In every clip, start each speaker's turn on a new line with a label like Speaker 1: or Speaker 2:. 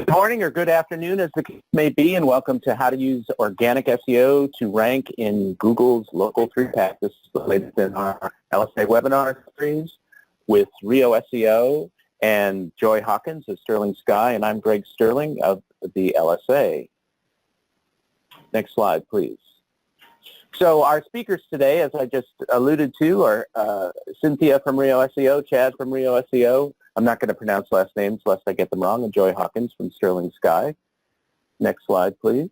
Speaker 1: Good morning or good afternoon, as the case may be, and welcome to How to Use Organic SEO to Rank in Google's Local 3-Pack. This is the latest in our LSA webinar series with Rio SEO and Joy Hawkins of Sterling Sky, and I'm Greg Sterling of the LSA. Next slide, please. So our speakers today, as I just alluded to, are Cynthia from Rio SEO, Chad from Rio SEO. I'm not going to pronounce last names lest I get them wrong, and Joy Hawkins from Sterling Sky. Next slide, please.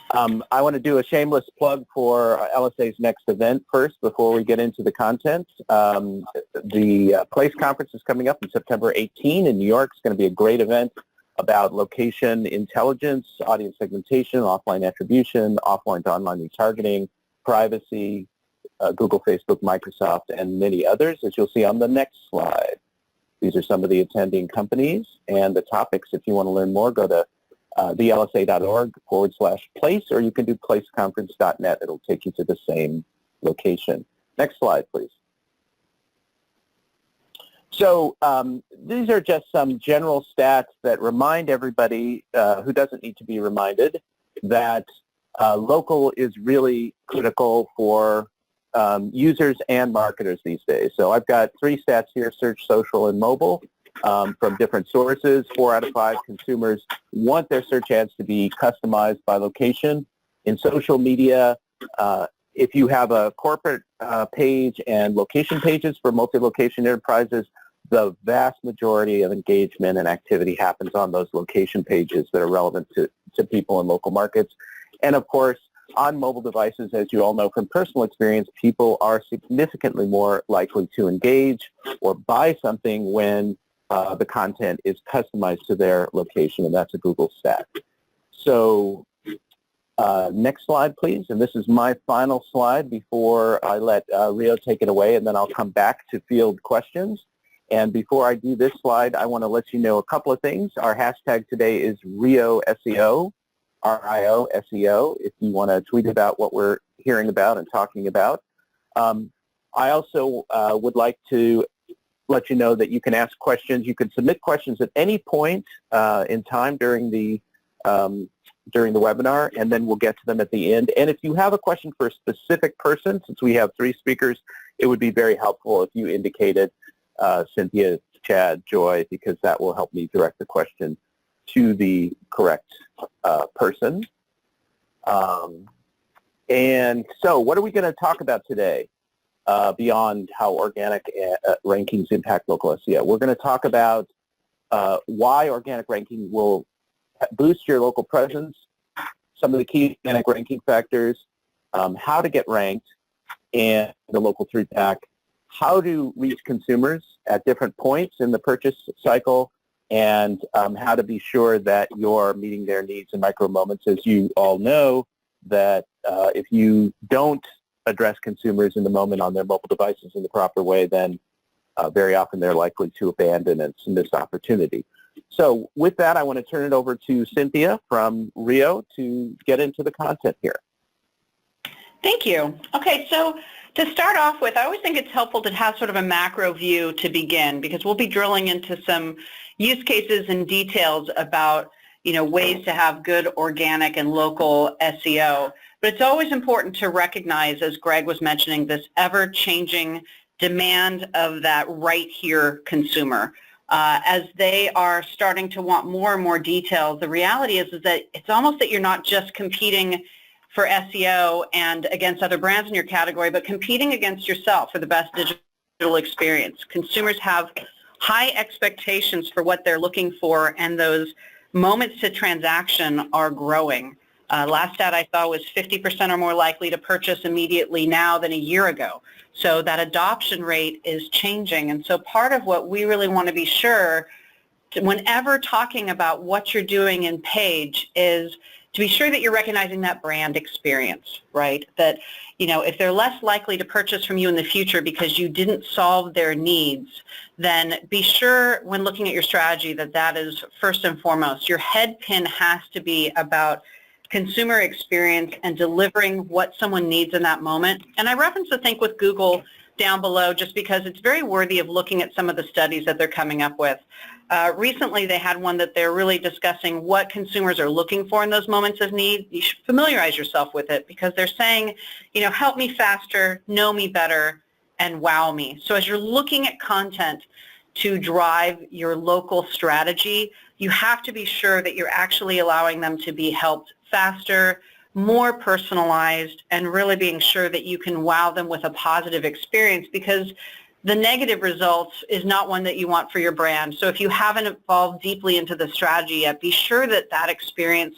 Speaker 1: I want to do a shameless plug for LSA's next event first before we get into the content. The Place Conference is coming up on September 18 in New York. It's going to be a great event about location intelligence, audience segmentation, offline attribution, offline to online retargeting, privacy, Google, Facebook, Microsoft, and many others, as you'll see on the next slide. These are some of the attending companies and the topics. If you want to learn more, go to thelsa.org/place, or you can do placeconference.net. It'll take you to the same location. Next slide, please. So these are just some general stats that remind everybody who doesn't need to be reminded that local is really critical for users and marketers these days. So I've got 3 stats here: search, social, and mobile from different sources. 4 out of 5 consumers want their search ads to be customized by location. In social media, if you have a corporate page and location pages for multi-location enterprises, the vast majority of engagement and activity happens on those location pages that are relevant to people in local markets. And of course, on mobile devices, as you all know from personal experience, people are significantly more likely to engage or buy something when the content is customized to their location, and that's a Google stat. So next slide, please. And this is my final slide before I let Rio take it away, and then I'll come back to field questions. And before I do this slide, I want to let you know a couple of things. Our hashtag today is Rio SEO, RIO SEO, if you want to tweet about what we're hearing about and talking about. I also would like to let you know that you can ask questions. You can submit questions at any point in time during the webinar, and then we'll get to them at the end. And if you have a question for a specific person, since we have 3 speakers, it would be very helpful if you indicated Cynthia, Chad, Joy, because that will help me direct the question to the correct person. And so what are we going to talk about today beyond how organic rankings impact local SEO? We're going to talk about why organic ranking will boost your local presence, some of the key organic ranking factors, how to get ranked, and the local 3-pack, how to reach consumers at different points in the purchase cycle, and how to be sure that you're meeting their needs in micro moments. As you all know, that if you don't address consumers in the moment on their mobile devices in the proper way, then very often they're likely to abandon and it's a missed opportunity. So with that, I want to turn it over to Cynthia from Rio to get into the content here.
Speaker 2: Thank you. Okay, so to start off with, I always think it's helpful to have sort of a macro view to begin, because we'll be drilling into some use cases and details about, ways to have good organic and local SEO. But it's always important to recognize, as Greg was mentioning, this ever-changing demand of that right here consumer. As they are starting to want more and more details, the reality is that it's almost that you're not just competing for SEO and against other brands in your category, but competing against yourself for the best digital experience. Consumers have high expectations for what they're looking for, and those moments to transaction are growing. Last stat I saw was 50% are more likely to purchase immediately now than a year ago. So that adoption rate is changing. And so part of what we really want to be sure, whenever talking about what you're doing in page, is to be sure that you're recognizing that brand experience, right? That, if they're less likely to purchase from you in the future because you didn't solve their needs, then be sure when looking at your strategy that that is first and foremost. Your head pin has to be about consumer experience and delivering what someone needs in that moment. And I reference the Think with Google down below just because it's very worthy of looking at some of the studies that they're coming up with. Recently, they had one that they're really discussing what consumers are looking for in those moments of need. You should familiarize yourself with it because they're saying, help me faster, know me better, and wow me. So as you're looking at content to drive your local strategy, you have to be sure that you're actually allowing them to be helped faster, more personalized, and really being sure that you can wow them with a positive experience, because the negative results is not one that you want for your brand. So if you haven't evolved deeply into the strategy yet, be sure that that experience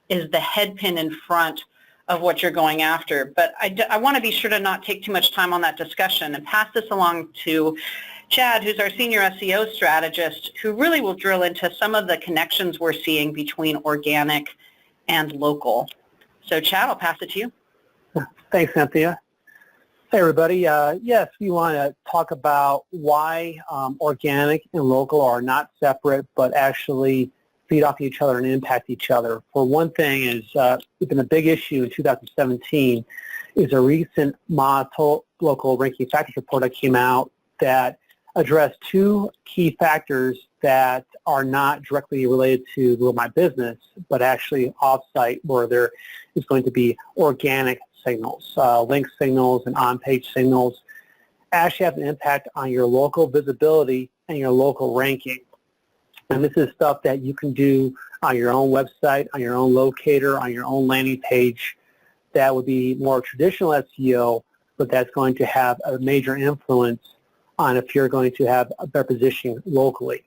Speaker 2: is the headpin in front of what you're going after. But I want to be sure to not take too much time on that discussion and pass this along to Chad, who's our senior SEO strategist, who really will drill into some of the connections we're seeing between organic and local. So Chad, I'll pass it to you.
Speaker 3: Thanks, Cynthia. Hey, everybody. Yes, we want to talk about why organic and local are not separate, but actually feed off each other and impact each other. For one thing, is it's been a big issue in 2017 is a recent local ranking factors report that came out that addressed two key factors that are not directly related to Google My Business, but actually off-site where there is going to be organic signals, link signals and on-page signals actually have an impact on your local visibility and your local ranking. And this is stuff that you can do on your own website, on your own locator, on your own landing page. That would be more traditional SEO, but that's going to have a major influence on if you're going to have a better positioning locally.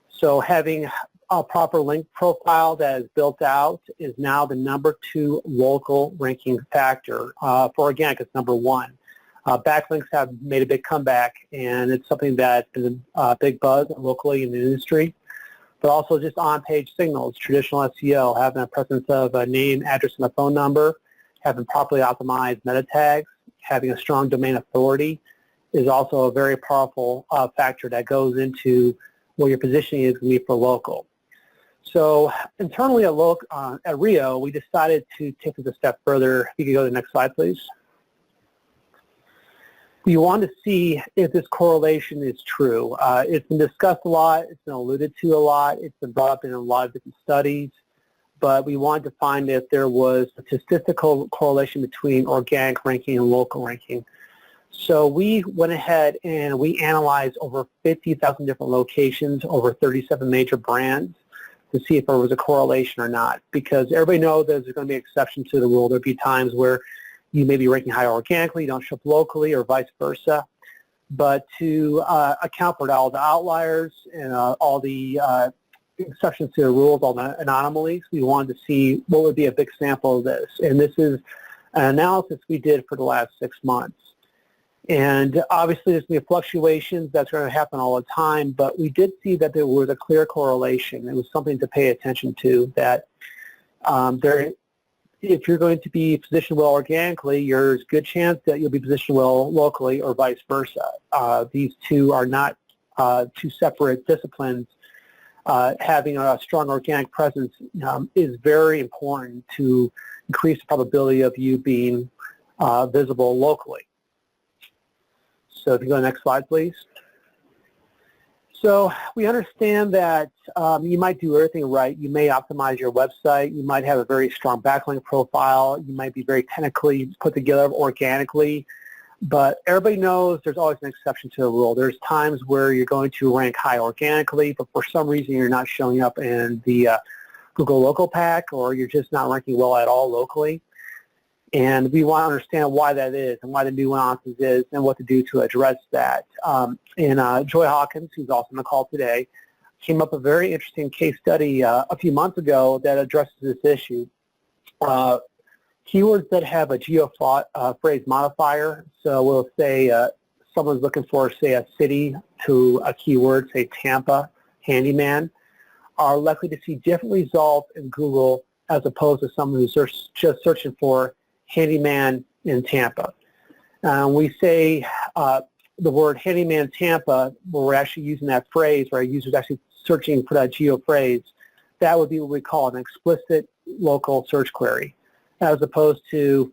Speaker 3: So having a proper link profile that is built out is now the #2 local ranking factor. For organic, it's #1. Backlinks have made a big comeback, and it's something that's been a big buzz locally in the industry. But also just on-page signals, traditional SEO, having a presence of a name, address, and a phone number, having properly optimized meta tags, having a strong domain authority is also a very powerful factor that goes into what your positioning is going to be for local. So internally at Rio, we decided to take this a step further. If you could go to the next slide, please. We want to see if this correlation is true. It's been discussed a lot. It's been alluded to a lot. It's been brought up in a lot of different studies. But we wanted to find if there was a statistical correlation between organic ranking and local ranking. So we went ahead and we analyzed over 50,000 different locations, over 37 major brands, to see if there was a correlation or not. Because everybody knows there's going to be exceptions to the rule. There'll be times where you may be ranking higher organically, you don't show up locally, or vice versa. But to account for all the outliers and all the exceptions to the rules, all the anomalies, we wanted to see what would be a big sample of this. And this is an analysis we did for the last 6 months. And obviously there's going to be fluctuations. That's going to happen all the time. But we did see that there was a clear correlation. It was something to pay attention to, that if you're going to be positioned well organically, there's a good chance that you'll be positioned well locally, or vice versa. These two are not two separate disciplines. Having a strong organic presence is very important to increase the probability of you being visible locally. So if you go to the next slide, please. So we understand that you might do everything right. You may optimize your website. You might have a very strong backlink profile. You might be very technically put together organically. But everybody knows there's always an exception to the rule. There's times where you're going to rank high organically, but for some reason you're not showing up in the Google Local Pack, or you're just not ranking well at all locally. And we want to understand why that is and why the nuances is and what to do to address that. And Joy Hawkins, who's also on the call today, came up with a very interesting case study a few months ago that addresses this issue. Keywords that have a geophrase modifier, so we'll say someone's looking for, say, a city to a keyword, say Tampa, handyman, are likely to see different results in Google as opposed to someone who's just searching for handyman in Tampa. We say the word handyman Tampa, where we're actually using that phrase, where a user's actually searching for that geophrase, that would be what we call an explicit local search query, as opposed to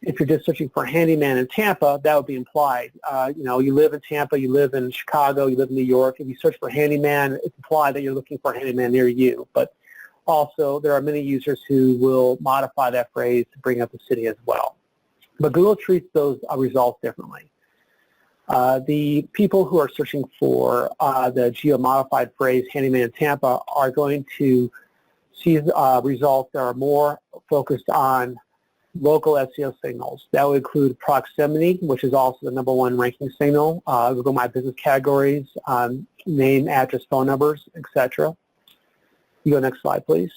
Speaker 3: If you're just searching for handyman in Tampa, that would be implied. You live in Tampa, you live in Chicago, you live in New York. If you search for handyman, it's implied that you're looking for a handyman near you. But also, there are many users who will modify that phrase to bring up the city as well. But Google treats those results differently. The people who are searching for the geo-modified phrase handyman in Tampa are going to see results that are more focused on local SEO signals. That would include proximity, which is also the #1 ranking signal, Google My Business categories, name, address, phone numbers, etc. You go next slide, please.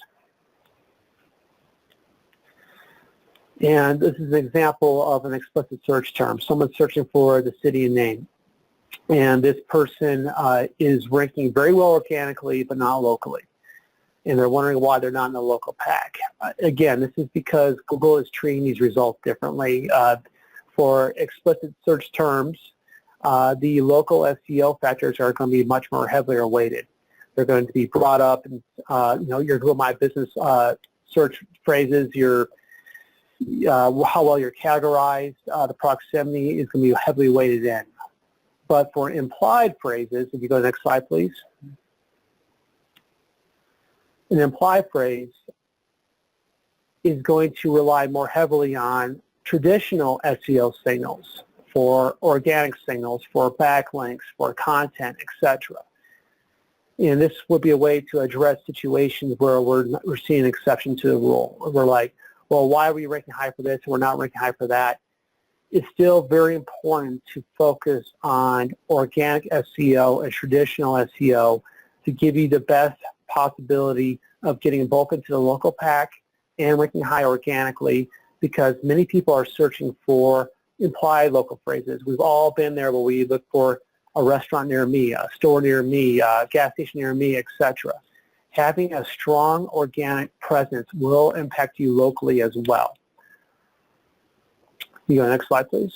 Speaker 3: And this is an example of an explicit search term. Someone's searching for the city and name. And this person is ranking very well organically, but not locally. And they're wondering why they're not in the local pack. Again, this is because Google is treating these results differently. For explicit search terms, the local SEO factors are going to be much more heavily weighted. They're going to be brought up in your Google My Business search phrases, how well you're categorized, the proximity is going to be heavily weighted in. But for implied phrases, if you go to the next slide, please. An implied phrase is going to rely more heavily on traditional SEO signals, for organic signals, for backlinks, for content, etc. And this would be a way to address situations where we're seeing an exception to the rule. We're like, well, why are we ranking high for this and we're not ranking high for that? It's still very important to focus on organic SEO and traditional SEO to give you the best possibility of getting both into the local pack and ranking high organically, because many people are searching for implied local phrases. We've all been there where we look for a restaurant near me, a store near me, a gas station near me, etc. Having a strong organic presence will impact you locally as well. You go to the next slide, please.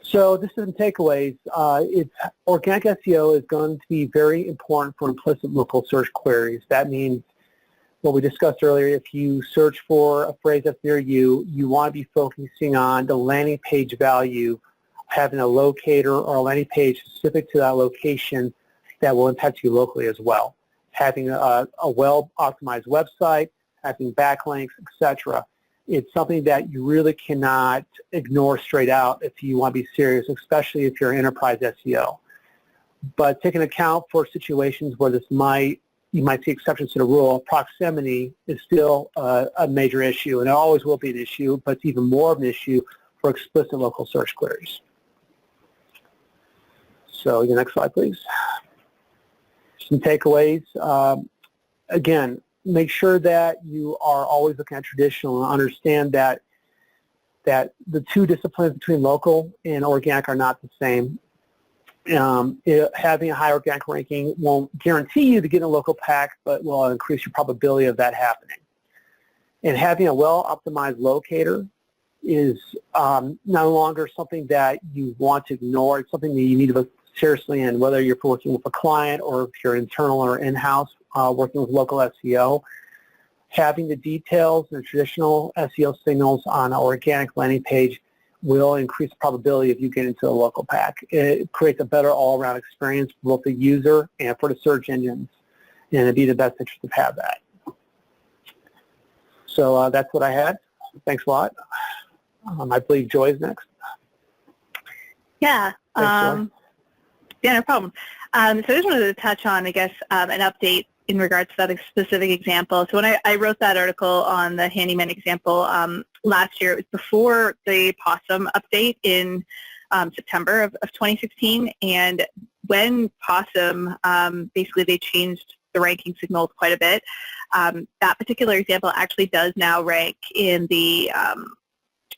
Speaker 3: So this is some takeaways. Organic SEO is going to be very important for implicit local search queries. That means what we discussed earlier, if you search for a phrase that's near you, you want to be focusing on the landing page value, having a locator or a landing page specific to that location that will impact you locally as well. Having a well-optimized website, having backlinks, etc. It's something that you really cannot ignore straight out if you want to be serious, especially if you're enterprise SEO. But take into account for situations where you might see exceptions to the rule. Proximity is still a major issue, and it always will be an issue, but it's even more of an issue for explicit local search queries. So the next slide, please. Some takeaways. Again, make sure that you are always looking at traditional and understand that the two disciplines between local and organic are not the same. Having a high organic ranking won't guarantee you to get in a local pack, but will increase your probability of that happening. And having a well-optimized locator is no longer something that you want to ignore. It's something that you need to look seriously in, whether you're working with a client or if you're internal or in-house working with local SEO. Having the details and traditional SEO signals on an organic landing page will increase the probability of you getting into the local pack. It creates a better all-around experience for both the user and for the search engines, and it'd be the best interest to have that. So that's what I had. Thanks a lot. I believe Joy is next.
Speaker 4: Yeah.
Speaker 3: Thanks, Joy.
Speaker 4: Yeah, no problem. So I just wanted to touch on, I guess, an update in regards to that specific example. So when I wrote that article on the handyman example last year, it was before the Possum update in September of 2016. And when Possum, basically they changed the ranking signals quite a bit, that particular example actually does now rank in the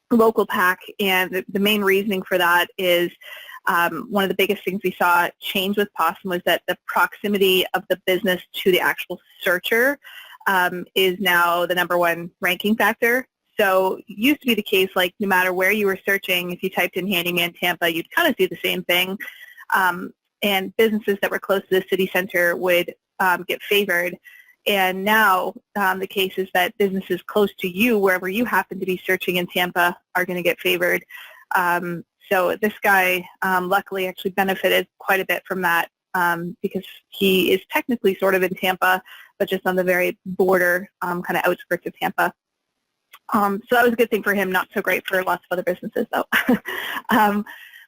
Speaker 4: local pack. And the main reasoning for that is one of the biggest things we saw change with Possum was that the proximity of the business to the actual searcher is now the #1 ranking factor. So it used to be the case, like no matter where you were searching, if you typed in handyman Tampa, you'd kind of see the same thing. And businesses that were close to the city center would get favored. And now the case is that businesses close to you, wherever you happen to be searching in Tampa, are going to get favored. So this guy luckily actually benefited quite a bit from that because he is technically sort of in Tampa, but just on the very border, kind of outskirts of Tampa. So that was a good thing for him, not so great for lots of other businesses though.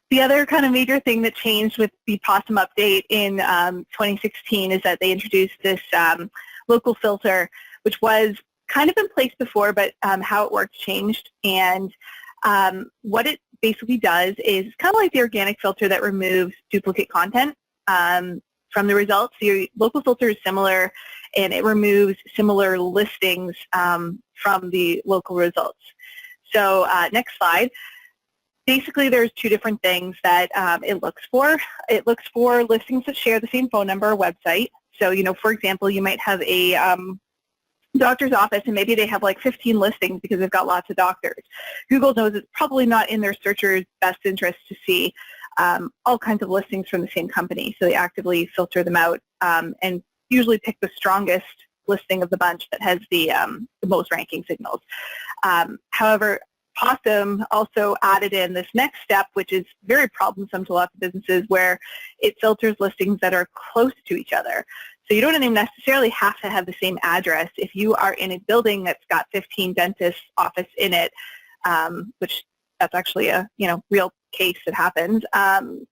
Speaker 4: The other kind of major thing that changed with the Possum update in 2016 is that they introduced this local filter, which was kind of in place before, but how it works changed. And what it basically does is kind of like the organic filter that removes duplicate content from the results. So your local filter is similar, and it removes similar listings from the local results. So next slide. Basically, there's two different things that it looks for. It looks for listings that share the same phone number or website. So, you know, for example, you might have a doctor's office and maybe they have like 15 listings because they've got lots of doctors. Google knows it's probably not in their searchers' best interest to see all kinds of listings from the same company. So they actively filter them out and usually pick the strongest listing of the bunch that has the most ranking signals. However, Possum also added in this next step, which is very problemsome to lots of businesses, where it filters listings that are close to each other. So you don't even necessarily have to have the same address. If you are in a building that's got 15 dentists' office in it, which that's actually a real case that happens,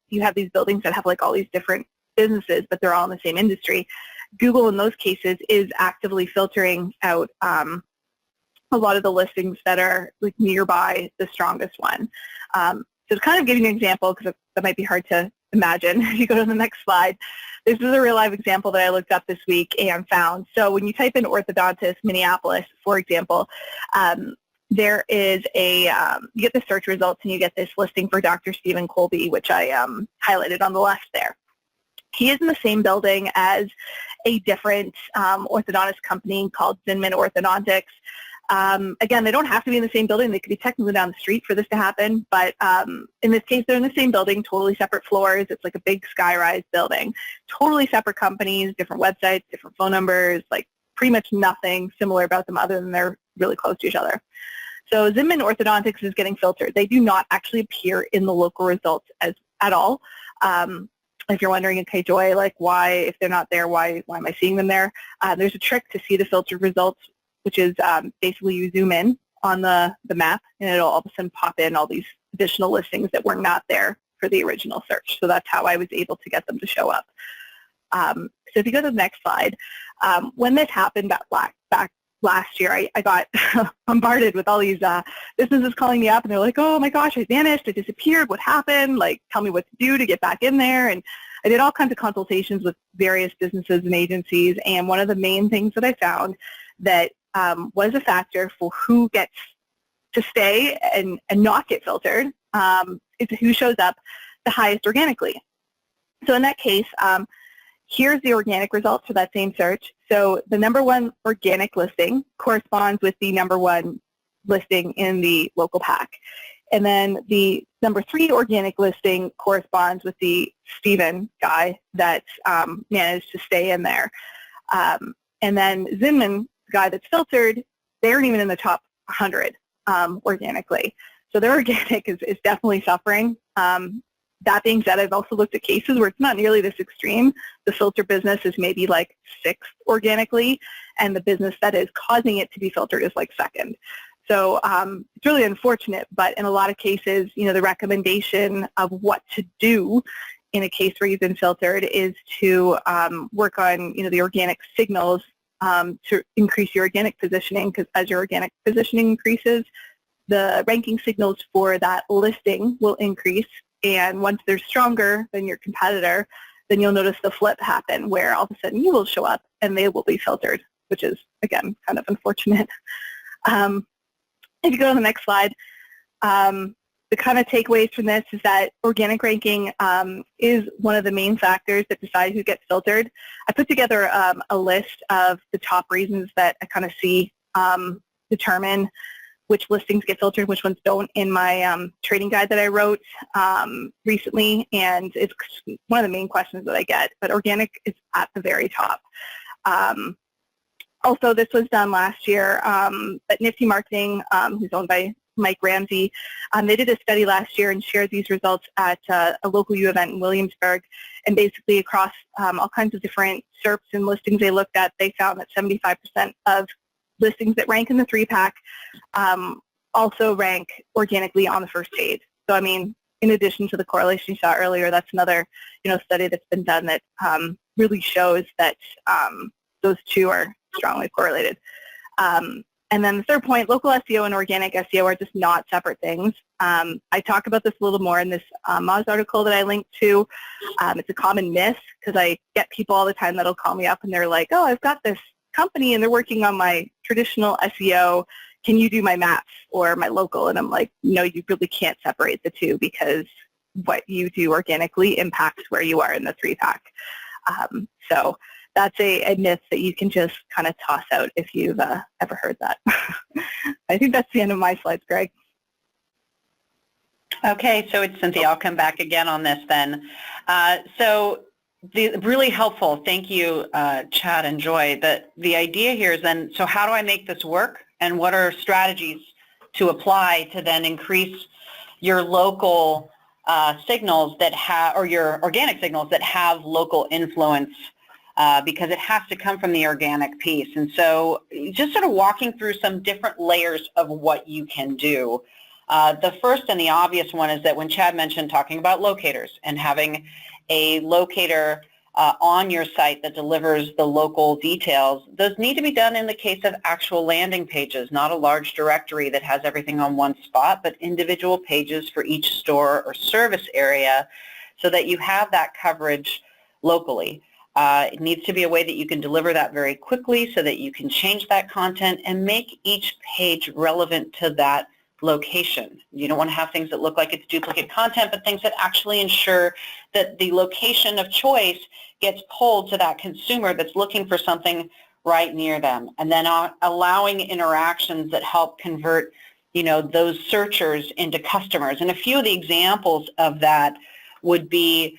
Speaker 4: you have these buildings that have like all these different businesses, but they're all in the same industry. Google in those cases is actively filtering out a lot of the listings that are like nearby the strongest one. So to kind of give you an example, because that might be hard to imagine, if you go to the next slide, this is a real live example that I looked up this week and found. So when you type in orthodontist Minneapolis, for example, there is a, you get the search results and you get this listing for Dr. Stephen Colby, which I highlighted on the left there. He is in the same building as a different orthodontist company called Zinman Orthodontics. Again, they don't have to be in the same building. They could be technically down the street for this to happen, but in this case, they're in the same building, totally separate floors. It's like a big sky-rise building. Totally separate companies, different websites, different phone numbers, like pretty much nothing similar about them other than they're really close to each other. So Zinman Orthodontics is getting filtered. They do not actually appear in the local results at all. If you're wondering, okay, Joy, like why, if they're not there, why am I seeing them there? There's a trick to see the filtered results, which is basically you zoom in on the map and it'll all of a sudden pop in all these additional listings that were not there for the original search. So that's how I was able to get them to show up. So if you go to the next slide, when this happened back last year, I got bombarded with all these businesses calling me up and they're like, oh my gosh, I vanished, I disappeared, what happened? Like, tell me what to do to get back in there. And I did all kinds of consultations with various businesses and agencies, and one of the main things that I found that was a factor for who gets to stay and not get filtered is who shows up the highest organically. So in that case, here's the organic results for that same search. So the number one organic listing corresponds with the number one listing in the local pack. And then the number 3 organic listing corresponds with the Stephen guy that managed to stay in there. And then Zinman, the guy that's filtered, they aren't even in the top 100 organically. So their organic is definitely suffering. That being said, I've also looked at cases where it's not nearly this extreme. The filter business is maybe like 6th organically, and the business that is causing it to be filtered is like 2nd. So it's really unfortunate, but in a lot of cases, the recommendation of what to do in a case where you've been filtered is to work on, the organic signals to increase your organic positioning, because as your organic positioning increases, the ranking signals for that listing will increase. And once they're stronger than your competitor, then you'll notice the flip happen where all of a sudden you will show up and they will be filtered, which is, again, kind of unfortunate. If you go to the next slide, the kind of takeaways from this is that organic ranking is one of the main factors that decide who gets filtered. I put together a list of the top reasons that I kind of see determine which listings get filtered, which ones don't, in my training guide that I wrote recently, and it's one of the main questions that I get, but organic is at the very top. Also, this was done last year, but Nifty Marketing, who's owned by Mike Ramsey, they did a study last year and shared these results at a LocalU event in Williamsburg. And basically across all kinds of different SERPs and listings they looked at, they found that 75% of listings that rank in the 3-pack also rank organically on the first page. So, I mean, in addition to the correlation you saw earlier, that's another, study that's been done that really shows that those two are strongly correlated. And then the third point, local SEO and organic SEO are just not separate things. I talk about this a little more in this Moz article that I linked to. It's a common myth because I get people all the time that'll call me up and they're like, oh, I've got this company and they're working on my traditional SEO. Can you do my maps or my local? And I'm like, no, you really can't separate the two because what you do organically impacts where you are in the 3-pack. So that's a myth that you can just kind of toss out if you've ever heard that. I think that's the end of my slides, Greg.
Speaker 2: Okay, so it's Cynthia. I'll come back again on this then. Really helpful. Thank you, Chad and Joy. The idea here is then, so how do I make this work? And what are strategies to apply to then increase your local signals that have, or your organic signals that have local influence? Because it has to come from the organic piece. And so just sort of walking through some different layers of what you can do. The first and the obvious one is that when Chad mentioned talking about locators and having a locator on your site that delivers the local details, those need to be done in the case of actual landing pages, not a large directory that has everything on one spot, but individual pages for each store or service area so that you have that coverage locally. It needs to be a way that you can deliver that very quickly so that you can change that content and make each page relevant to that location. You don't want to have things that look like it's duplicate content, but things that actually ensure that the location of choice gets pulled to that consumer that's looking for something right near them. And then allowing interactions that help convert, those searchers into customers. And a few of the examples of that would be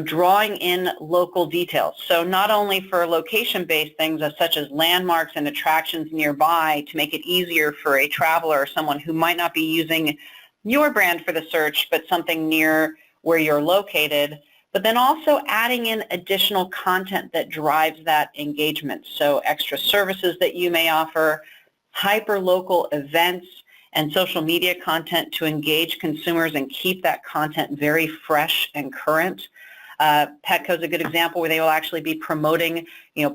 Speaker 2: drawing in local details. So not only for location-based things such as landmarks and attractions nearby to make it easier for a traveler or someone who might not be using your brand for the search, but something near where you're located, but then also adding in additional content that drives that engagement. So extra services that you may offer, hyper-local events, and social media content to engage consumers and keep that content very fresh and current. Petco is a good example where they will actually be promoting,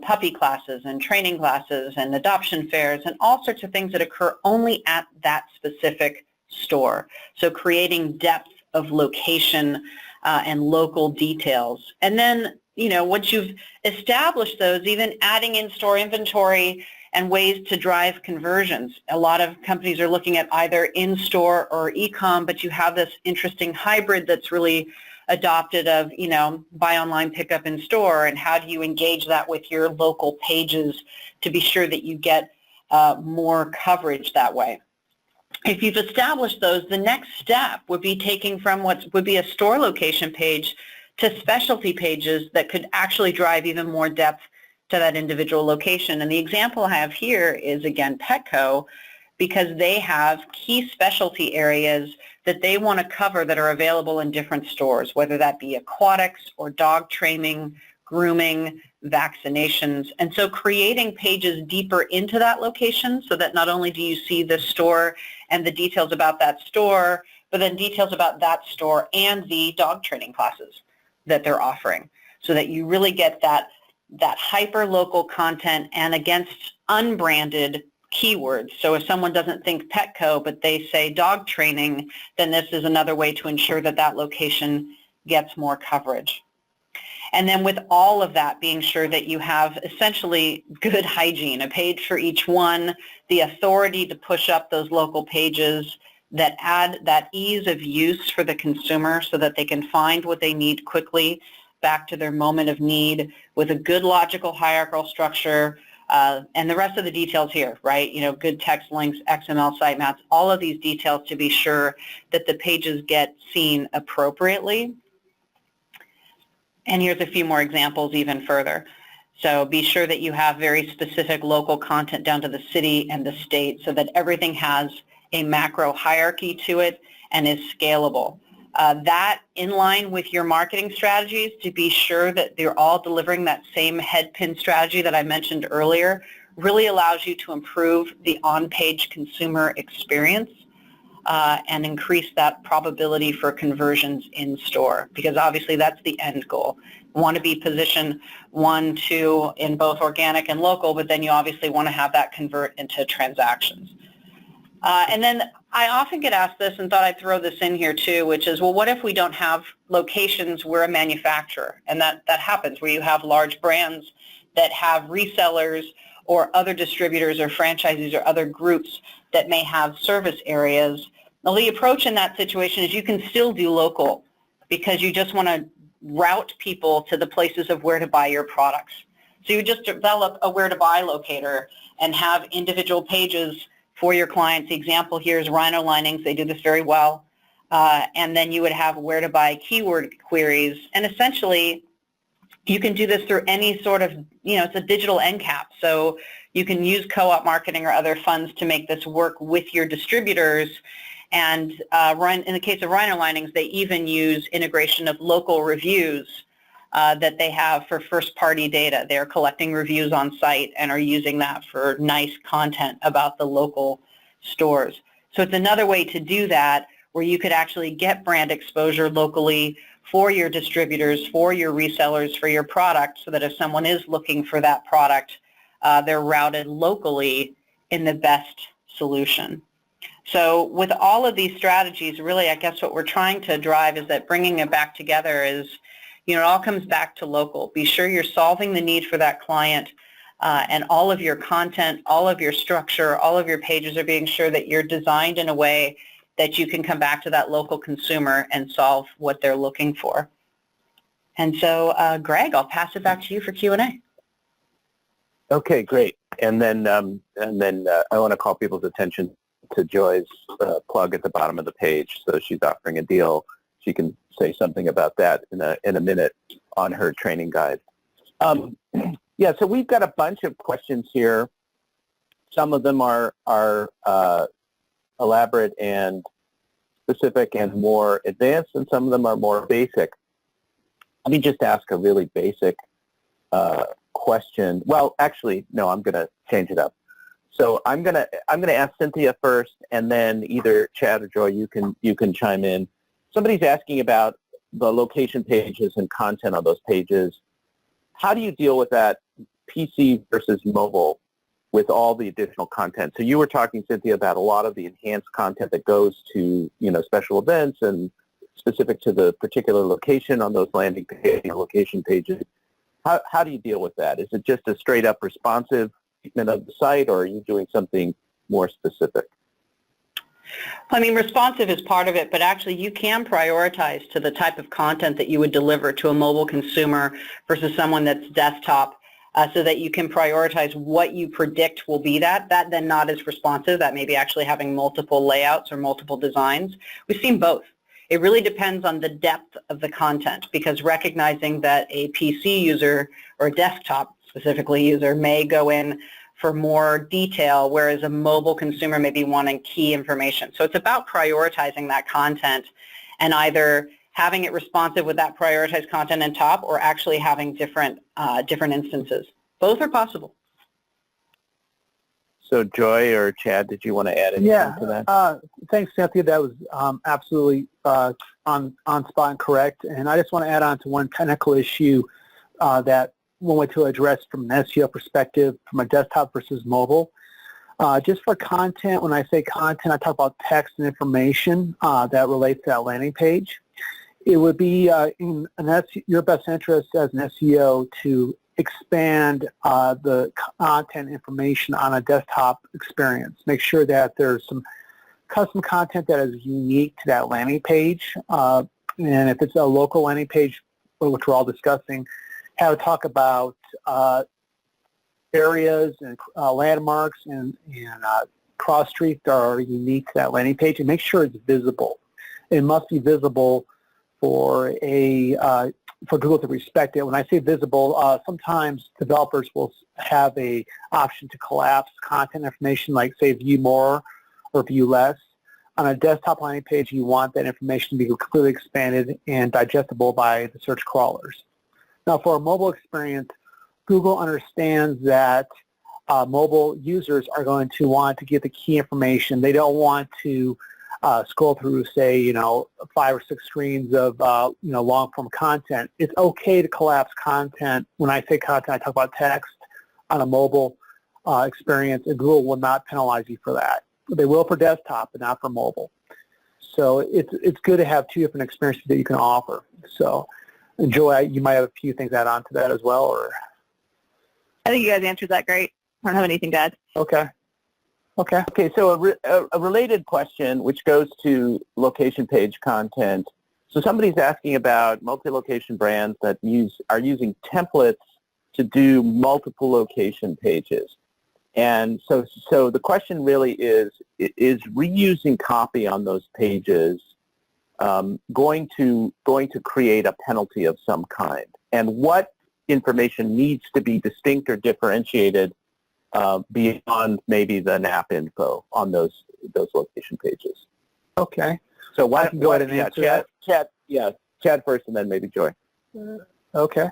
Speaker 2: puppy classes and training classes and adoption fairs and all sorts of things that occur only at that specific store. So creating depth of location and local details. And then, once you've established those, even adding in-store inventory and ways to drive conversions. A lot of companies are looking at either in-store or e-com, but you have this interesting hybrid that's really adopted of, buy online, pick up in store, and how do you engage that with your local pages to be sure that you get more coverage that way. If you've established those, the next step would be taking from what would be a store location page to specialty pages that could actually drive even more depth to that individual location. And the example I have here is, again, Petco, because they have key specialty areas that they want to cover that are available in different stores, whether that be aquatics or dog training, grooming, vaccinations. And so creating pages deeper into that location so that not only do you see the store and the details about that store, but then details about that store and the dog training classes that they're offering, so that you really get that hyper-local content and against unbranded keywords. So if someone doesn't think Petco, but they say dog training, then this is another way to ensure that that location gets more coverage. And then with all of that, being sure that you have essentially good hygiene, a page for each one, the authority to push up those local pages that add that ease of use for the consumer so that they can find what they need quickly back to their moment of need with a good logical hierarchical structure, and the rest of the details here, right? Good text links, XML sitemaps, all of these details to be sure that the pages get seen appropriately. And here's a few more examples even further. So be sure that you have very specific local content down to the city and the state so that everything has a macro hierarchy to it and is scalable. That in line with your marketing strategies to be sure that they're all delivering that same head pin strategy that I mentioned earlier really allows you to improve the on-page consumer experience and increase that probability for conversions in store, because obviously that's the end goal. You want to be positioned 1, 2 in both organic and local, but then you obviously want to have that convert into transactions. And then I often get asked this, and thought I'd throw this in here too, which is, well, what if we don't have locations? We're a manufacturer, and that happens where you have large brands that have resellers or other distributors or franchisees or other groups that may have service areas. Well, the approach in that situation is you can still do local because you just want to route people to the places of where to buy your products. So you just develop a where to buy locator and have individual pages for your clients. The example here is Rhino Linings. They do this very well. And then you would have where to buy keyword queries. And essentially, you can do this through any sort of, it's a digital end cap. So you can use co-op marketing or other funds to make this work with your distributors. And in the case of Rhino Linings, they even use integration of local reviews that they have for first-party data. They're collecting reviews on site and are using that for nice content about the local stores. So it's another way to do that where you could actually get brand exposure locally for your distributors, for your resellers, for your product, so that if someone is looking for that product, they're routed locally in the best solution. So with all of these strategies, really, I guess what we're trying to drive is that bringing it back together is, it all comes back to local. Be sure you're solving the need for that client, and all of your content, all of your structure, all of your pages are being sure that you're designed in a way that you can come back to that local consumer and solve what they're looking for. And so, Greg, I'll pass it back to you for Q&A.
Speaker 1: Okay, great. And then I want to call people's attention to Joy's plug at the bottom of the page. So she's offering a deal. She can say something about that in a minute on her training guide. Yeah, so we've got a bunch of questions here. Some of them are elaborate and specific and more advanced, and some of them are more basic. Let me just ask a really basic question. Well, actually, no, I'm going to change it up. So I'm going to ask Cynthia first, and then either Chad or Joy, you can chime in. Somebody's asking about the location pages and content on those pages. How do you deal with that PC versus mobile with all the additional content? So you were talking, Cynthia, about a lot of the enhanced content that goes to, special events and specific to the particular location on those landing page location pages. How do you deal with that? Is it just a straight up responsive treatment of the site, or are you doing something more specific?
Speaker 2: I mean, responsive is part of it, but actually you can prioritize to the type of content that you would deliver to a mobile consumer versus someone that's desktop, so that you can prioritize what you predict will be that then not as responsive. That may be actually having multiple layouts or multiple designs. We've seen both. It really depends on the depth of the content, because recognizing that a PC user or a desktop specifically user may go in for more detail, whereas a mobile consumer may be wanting key information. So it's about prioritizing that content and either having it responsive with that prioritized content on top, or actually having different instances. Both are possible.
Speaker 1: So Joy or Chad, did you want to add anything to that?
Speaker 3: Thanks, Cynthia. That was absolutely on spot and correct. And I just want to add on to one technical issue that one way to address from an SEO perspective, from a desktop versus mobile. Just for content, when I say content, I talk about text and information that relates to that landing page. It would be in your best interest as an SEO to expand the content information on a desktop experience. Make sure that there's some custom content that is unique to that landing page. And if it's a local landing page, which we're all discussing, have a talk about areas and landmarks and cross streets that are unique to that landing page, and make sure it's visible. It must be visible for Google to respect it. When I say visible, sometimes developers will have a option to collapse content information, like say view more or view less. On a desktop landing page, you want that information to be clearly expanded and digestible by the search crawlers. Now, for a mobile experience, Google understands that mobile users are going to want to get the key information. They don't want to scroll through, say, 5 or 6 screens of, long-form content. It's okay to collapse content. When I say content, I talk about text on a mobile experience, and Google will not penalize you for that. They will for desktop, but not for mobile. So it's good to have 2 different experiences that you can offer. So, Joy, you might have a few things to add on to that as well, or?
Speaker 4: I think you guys answered that great. I don't have anything to add.
Speaker 3: Okay.
Speaker 1: Okay, so a related question, which goes to location page content. So somebody's asking about multi-location brands that are using templates to do multiple location pages. And so the question really is reusing copy on those pages going to create a penalty of some kind? And what information needs to be distinct or differentiated beyond maybe the NAP info on those location pages?
Speaker 3: Okay.
Speaker 1: So why don't
Speaker 3: you go ahead and answer that?
Speaker 1: Chad first, and then maybe Joy.
Speaker 3: Okay.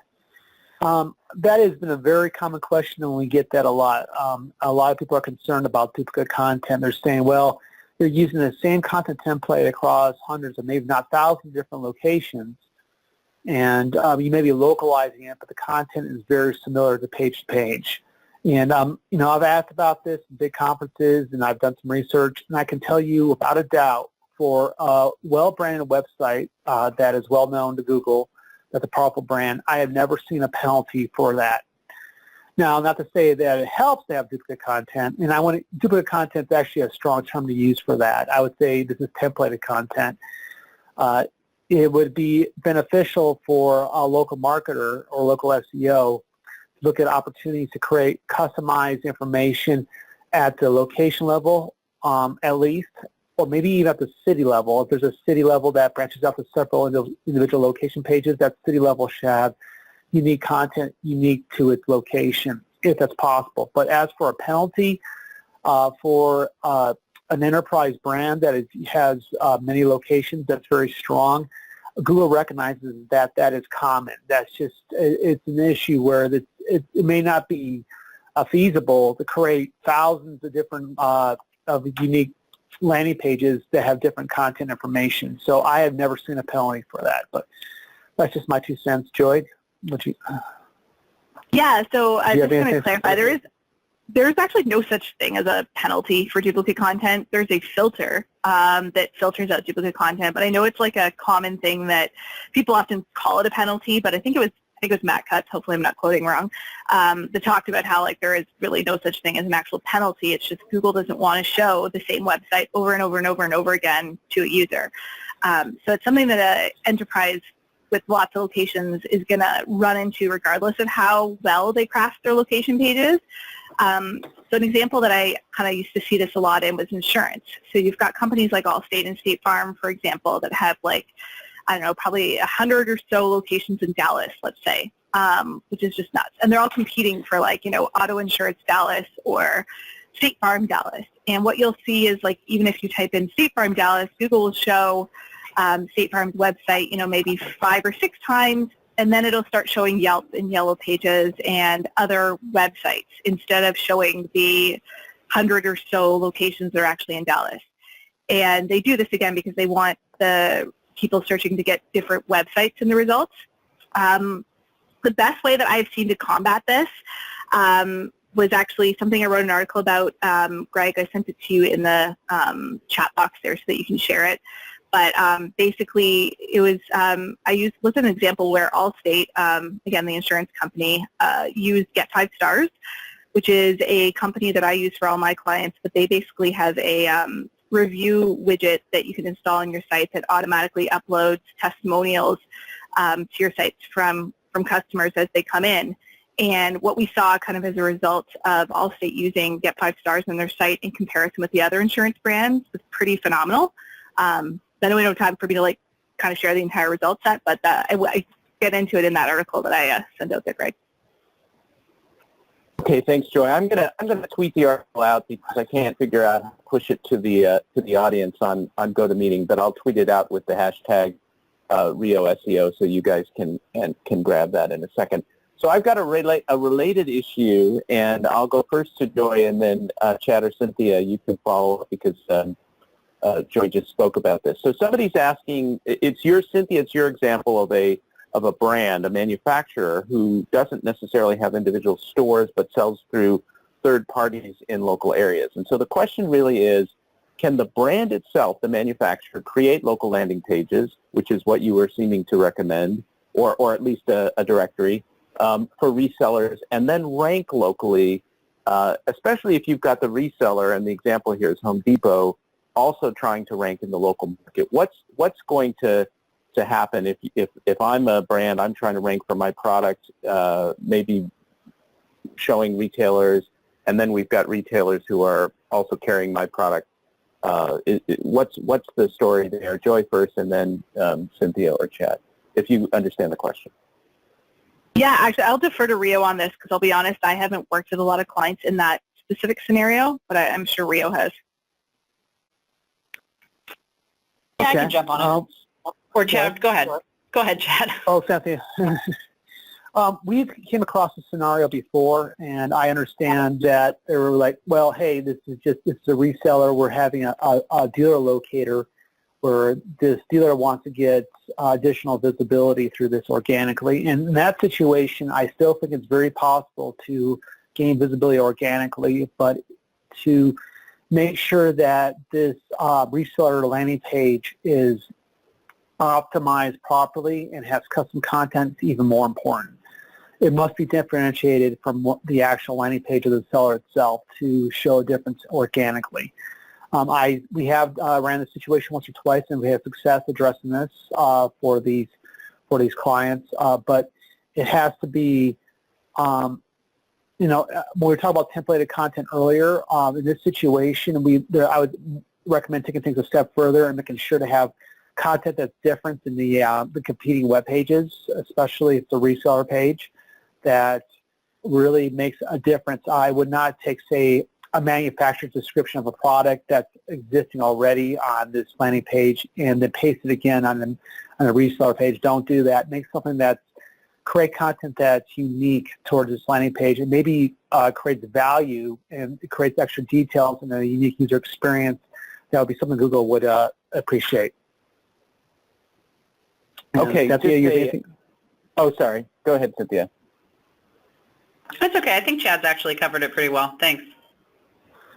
Speaker 3: That has been a very common question, and we get that a lot. A lot of people are concerned about duplicate content. They're saying, well, you're using the same content template across hundreds of, maybe not thousands of different locations, and you may be localizing it, but the content is very similar to page. And, I've asked about this in big conferences, and I've done some research, and I can tell you without a doubt, for a well-branded website that is well-known to Google, that's a powerful brand, I have never seen a penalty for that. Now, not to say that it helps to have duplicate content, and duplicate content is actually a strong term to use for that. I would say this is templated content. It would be beneficial for a local marketer or local SEO to look at opportunities to create customized information at the location level, at least, or maybe even at the city level. If there's a city level that branches out to several individual location pages, that city level should have unique content unique to its location, if that's possible. But as for a penalty for an enterprise brand that has many locations that's very strong, Google recognizes that is common. That's just, it's an issue where it may not be feasible to create thousands of different of unique landing pages that have different content information. So I have never seen a penalty for that, but that's just my 2 cents. Joy,
Speaker 4: Yeah, so I'm just going to clarify, there's actually no such thing as a penalty for duplicate content. There's a filter that filters out duplicate content, but I know it's like a common thing that people often call it a penalty, but I think it was Matt Cutts, hopefully I'm not quoting wrong, that talked about how there is really no such thing as an actual penalty. It's just Google doesn't want to show the same website over and over and over and over again to a user. So it's something that an enterprise with lots of locations is going to run into regardless of how well they craft their location pages. So an example that I kind of used to see this a lot in was insurance. So you've got companies like Allstate and State Farm, for example, that have probably 100 or so locations in Dallas, let's say, which is just nuts. And they're all competing for Auto Insurance Dallas or State Farm Dallas. And what you'll see is even if you type in State Farm Dallas, Google will show State Farm's website, maybe 5 or 6 times, and then it'll start showing Yelp and Yellow Pages and other websites instead of showing the 100 or so locations that are actually in Dallas. And they do this again because they want the people searching to get different websites in the results. The best way that I've seen to combat this was actually something I wrote an article about. Greg, I sent it to you in the chat box there so that you can share it. But basically, it was was an example where Allstate, again, the insurance company, used Get 5 Stars, which is a company that I use for all my clients. But they basically have a review widget that you can install on your site that automatically uploads testimonials to your sites from customers as they come in. And what we saw kind of as a result of Allstate using Get 5 Stars on their site in comparison with the other insurance brands was pretty phenomenal. I know we don't have time for me to kind of share the entire result set, but I get into it in that article that I sent out there, Greg.
Speaker 1: Okay, thanks, Joy. I'm gonna tweet the article out because I can't figure out how to push it to the audience on GoToMeeting, but I'll tweet it out with the hashtag Rio SEO, so you guys can grab that in a second. So I've got a related issue, and I'll go first to Joy, and then Chad or Cynthia, you can follow up because Joy just spoke about this. So somebody's asking, Cynthia, it's your example of a brand, a manufacturer who doesn't necessarily have individual stores but sells through third parties in local areas. And so the question really is, can the brand itself, the manufacturer, create local landing pages, which is what you were seeming to recommend, or at least a directory, for resellers, and then rank locally, especially if you've got the reseller, and the example here is Home Depot, also trying to rank in the local market. What's going to happen if I'm a brand, I'm trying to rank for my product, maybe showing retailers, and then we've got retailers who are also carrying my product. What's the story there? Joy first, and then Cynthia or Chad, if you understand the question.
Speaker 4: Yeah, actually, I'll defer to Rio on this because I'll be honest, I haven't worked with a lot of clients in that specific scenario, but I'm sure Rio has.
Speaker 2: Yeah,
Speaker 3: Okay.
Speaker 2: I can jump on it. Or Chad, go ahead. Go ahead, Chad.
Speaker 3: Oh, Cynthia. We came across a scenario before, and I understand that they were like, well, hey, this is a reseller. We're having a dealer locator where this dealer wants to get additional visibility through this organically. And in that situation, I still think it's very possible to gain visibility organically, but to make sure that this reseller landing page is optimized properly and has custom content is even more important. It must be differentiated from the actual landing page of the seller itself to show a difference organically. We have ran this situation once or twice, and we have success addressing this for these clients. But it has to be, when we were talking about templated content earlier, in this situation, I would recommend taking things a step further and making sure to have content that's different than the competing web pages, especially if it's a reseller page, that really makes a difference. I would not take, say, a manufacturer's description of a product that's existing already on this landing page and then paste it again on a reseller page. Don't do that. Make something create content that's unique towards this landing page, and maybe creates value and it creates extra details and a unique user experience. That would be something Google would appreciate.
Speaker 1: Okay.
Speaker 3: Cynthia,
Speaker 1: oh, sorry. Go ahead, Cynthia.
Speaker 2: That's okay. I think Chad's actually covered it pretty well. Thanks.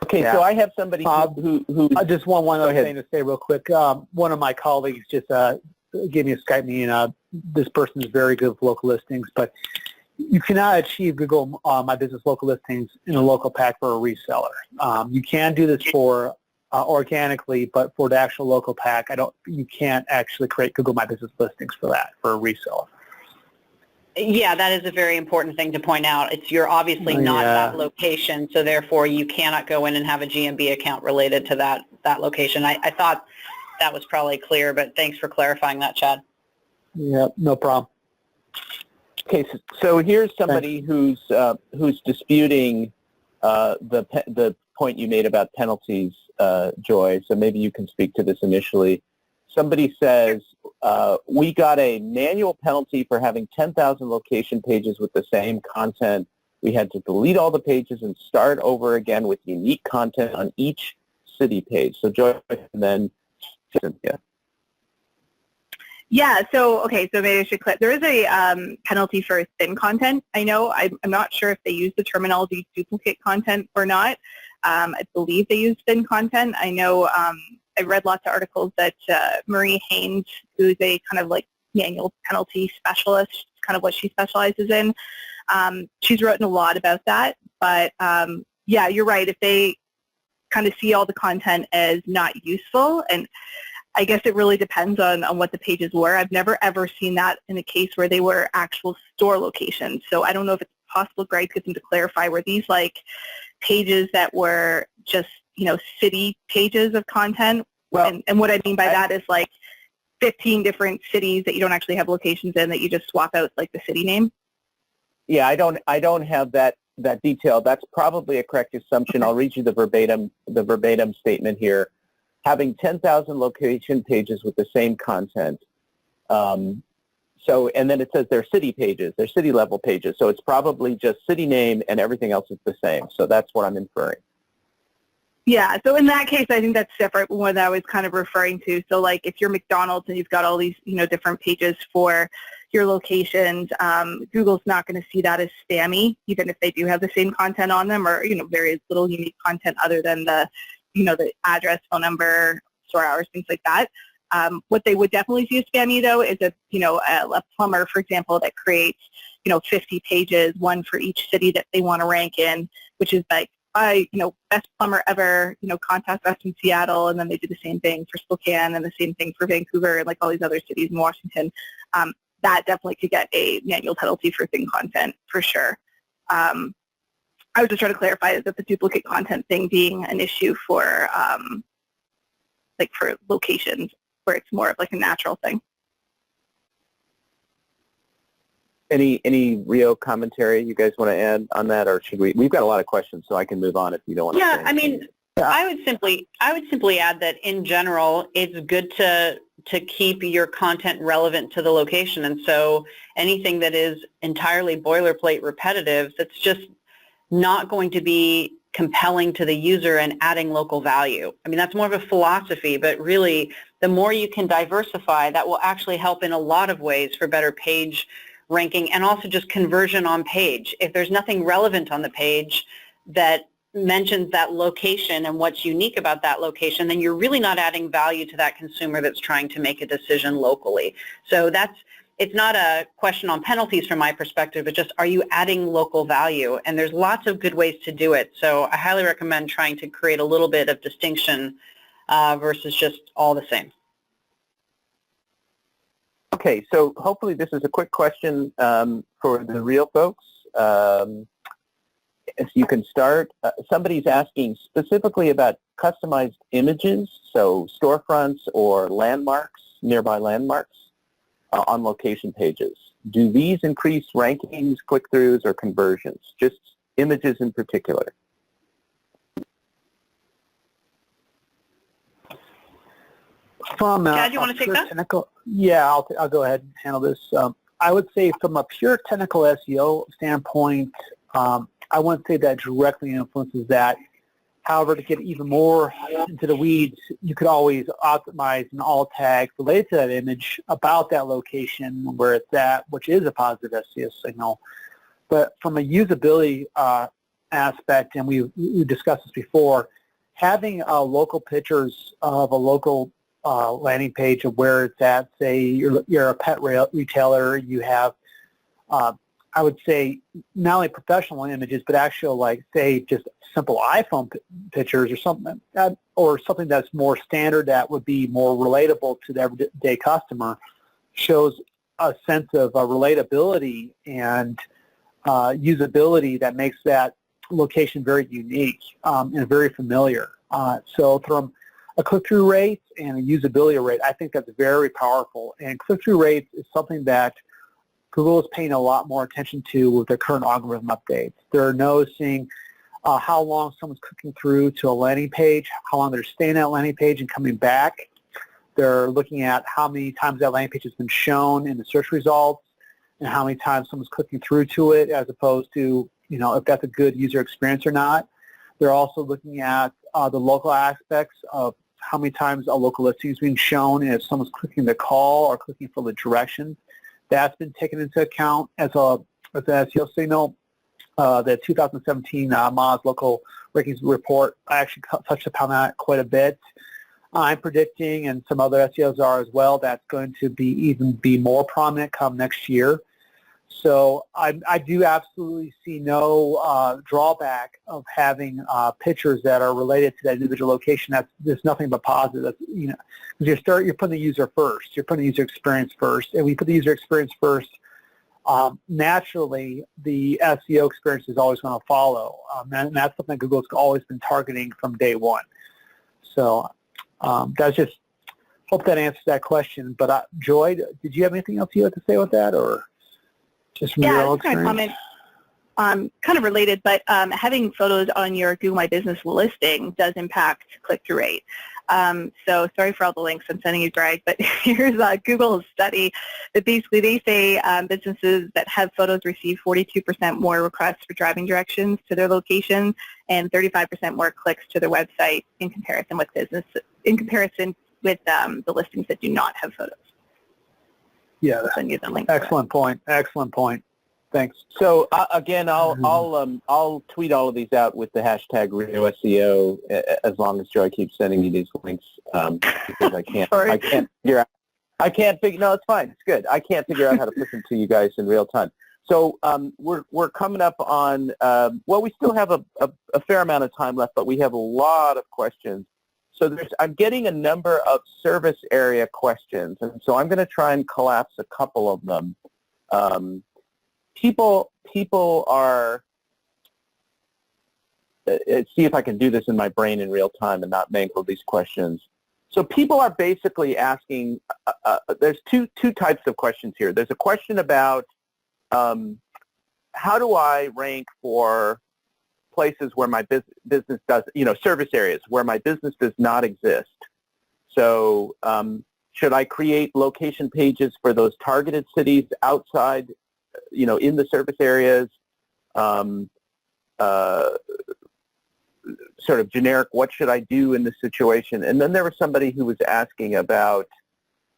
Speaker 1: Okay,
Speaker 3: Yeah.
Speaker 1: so I have somebody who
Speaker 3: I just want one other thing to say real quick. One of my colleagues just gave me a Skype meeting. This person is very good with local listings, but you cannot achieve Google My Business local listings in a local pack for a reseller. You can do this for organically, but for the actual local pack, you can't actually create Google My Business listings for that, for a reseller.
Speaker 2: Yeah, that is a very important thing to point out. You're obviously not that location, so therefore you cannot go in and have a GMB account related to that location. I thought that was probably clear, but thanks for clarifying that, Chad.
Speaker 3: Yeah, no problem.
Speaker 1: Okay, so here's somebody who's disputing the point you made about penalties, Joy. So maybe you can speak to this initially. Somebody says, we got a manual penalty for having 10,000 location pages with the same content. We had to delete all the pages and start over again with unique content on each city page. So Joy, and then Cynthia.
Speaker 4: Yeah, so maybe I should click. There is a penalty for thin content. I know, I'm not sure if they use the terminology duplicate content or not. I believe they use thin content. I know I read lots of articles that Marie Haynes, who's a kind of like manual penalty specialist, kind of what she specializes in, she's written a lot about that. But yeah, you're right. If they kind of see all the content as not useful, and I guess it really depends on what the pages were. I've never ever seen that in a case where they were actual store locations. So I don't know if it's possible, Greg, to clarify, were these like pages that were just, city pages of content? Well, and what I mean by that is like 15 different cities that you don't actually have locations in that you just swap out like the city name?
Speaker 1: Yeah, I don't have that detail. That's probably a correct assumption. I'll read you the verbatim statement here. Having 10,000 location pages with the same content. And then it says they're city pages, they're city level pages. So it's probably just city name and everything else is the same. So that's what I'm inferring.
Speaker 4: Yeah, so in that case, I think that's different from what I was kind of referring to. So like if you're McDonald's and you've got all these, different pages for your locations, Google's not going to see that as spammy, even if they do have the same content on them or, very little unique content other than the, the address, phone number, store hours, things like that. What they would definitely see as spammy though is a plumber, for example, that creates, 50 pages, one for each city that they want to rank in, which is like, best plumber ever, contact us in Seattle, and then they do the same thing for Spokane and the same thing for Vancouver and like all these other cities in Washington. That definitely could get a manual penalty for thin content for sure. I was just trying to clarify that the duplicate content thing being an issue for like for locations where it's more of like a natural thing.
Speaker 1: Any Rio commentary you guys want to add on that, or should we? We've got a lot of questions, so I can move on if you don't want to.
Speaker 2: Yeah, I mean, I would simply add that in general, it's good to keep your content relevant to the location, and so anything that is entirely boilerplate repetitive, that's just not going to be compelling to the user and adding local value. I mean, that's more of a philosophy, but really, the more you can diversify, that will actually help in a lot of ways for better page ranking and also just conversion on page. If there's nothing relevant on the page that mentions that location and what's unique about that location, then you're really not adding value to that consumer that's trying to make a decision locally. So it's not a question on penalties from my perspective, but just are you adding local value? And there's lots of good ways to do it. So I highly recommend trying to create a little bit of distinction versus just all the same.
Speaker 1: Okay, so hopefully this is a quick question for the Rio folks. If you can start, somebody's asking specifically about customized images, so storefronts or landmarks, nearby landmarks on location pages. Do these increase rankings, click-throughs, or conversions? Just images in particular.
Speaker 2: Chad, you want to take that?
Speaker 3: Yeah, I'll go ahead and handle this. I would say from a pure technical SEO standpoint, I wouldn't say that directly influences that. However, to get even more into the weeds, you could always optimize an alt tag related to that image about that location where it's at, which is a positive SEO signal. But from a usability aspect, and we discussed this before, having local pictures of a local landing page of where it's at, say you're a pet retailer, you have I would say not only professional images, but actual, like, say, just simple iPhone pictures or something that's more standard that would be more relatable to the everyday customer, shows a sense of relatability and usability that makes that location very unique and very familiar. So from a click-through rate and a usability rate, I think that's very powerful. And click-through rates is something that Google is paying a lot more attention to with their current algorithm updates. They're noticing how long someone's clicking through to a landing page, how long they're staying at a landing page and coming back. They're looking at how many times that landing page has been shown in the search results and how many times someone's clicking through to it, as opposed to, if that's a good user experience or not. They're also looking at the local aspects of how many times a local listing is being shown, and if someone's clicking the call or clicking for the directions. That's been taken into account as an SEO signal. The 2017 Moz Local Rankings Report, I actually touched upon that quite a bit. I'm predicting, and some other SEOs are as well, that's going to be more prominent come next year. So I do absolutely see no drawback of having pictures that are related to that individual location. There's nothing but positive. Because you're putting the user first. You're putting the user experience first, and we put the user experience first. Naturally, the SEO experience is always going to follow, and that's something Google's always been targeting from day one. So that's just hope that answers that question. But Joy, did you have anything else you had to say with that, or just from your own experience?
Speaker 4: Comment. Kind of related, but having photos on your Google My Business listing does impact click-through rate. So sorry for all the links I'm sending you, Greg, but here's Google's study that basically they say businesses that have photos receive 42% more requests for driving directions to their location and 35% more clicks to their website in comparison with the listings that do not have photos.
Speaker 3: Yeah,
Speaker 4: I'll send you the link.
Speaker 3: Excellent point. Excellent point. Thanks.
Speaker 1: So again, I'll tweet all of these out with the hashtag Rio SEO as long as Joy keeps sending me these links because I can't figure out. No, it's fine. It's good. I can't figure out how to push them to you guys in real time. So we're coming up on well, we still have a fair amount of time left, but we have a lot of questions. So I'm getting a number of service area questions, and so I'm going to try and collapse a couple of them. People are, see if I can do this in my brain in real time and not mangle these questions. So people are basically asking, there's two types of questions here. There's a question about how do I rank for places where my business does, service areas where my business does not exist. So should I create location pages for those targeted cities outside, in the service areas, sort of generic, what should I do in this situation? And then there was somebody who was asking about,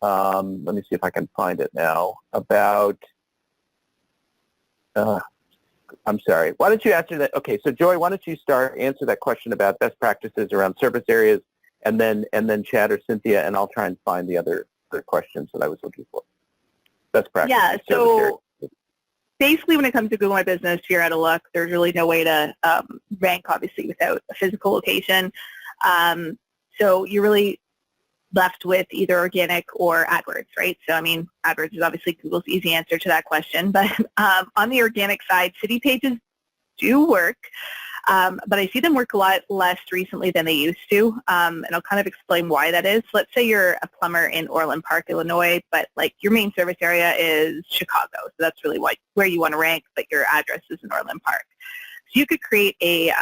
Speaker 1: let me see if I can find it now, about, I'm sorry, why don't you answer that? Okay, so Joy, why don't you answer that question about best practices around service areas, and then Chad or Cynthia, and I'll try and find the other questions that I was looking for. Best practices.
Speaker 4: Yeah, so basically when it comes to Google My Business, you're out of luck. There's really no way to rank, obviously, without a physical location. So you're really left with either organic or AdWords, right? So, AdWords is obviously Google's easy answer to that question. But on the organic side, city pages do work, but I see them work a lot less recently than they used to, and I'll kind of explain why that is. Let's say you're a plumber in Orland Park, Illinois, but your main service area is Chicago, so that's really where you want to rank, but your address is in Orland Park. So you could create a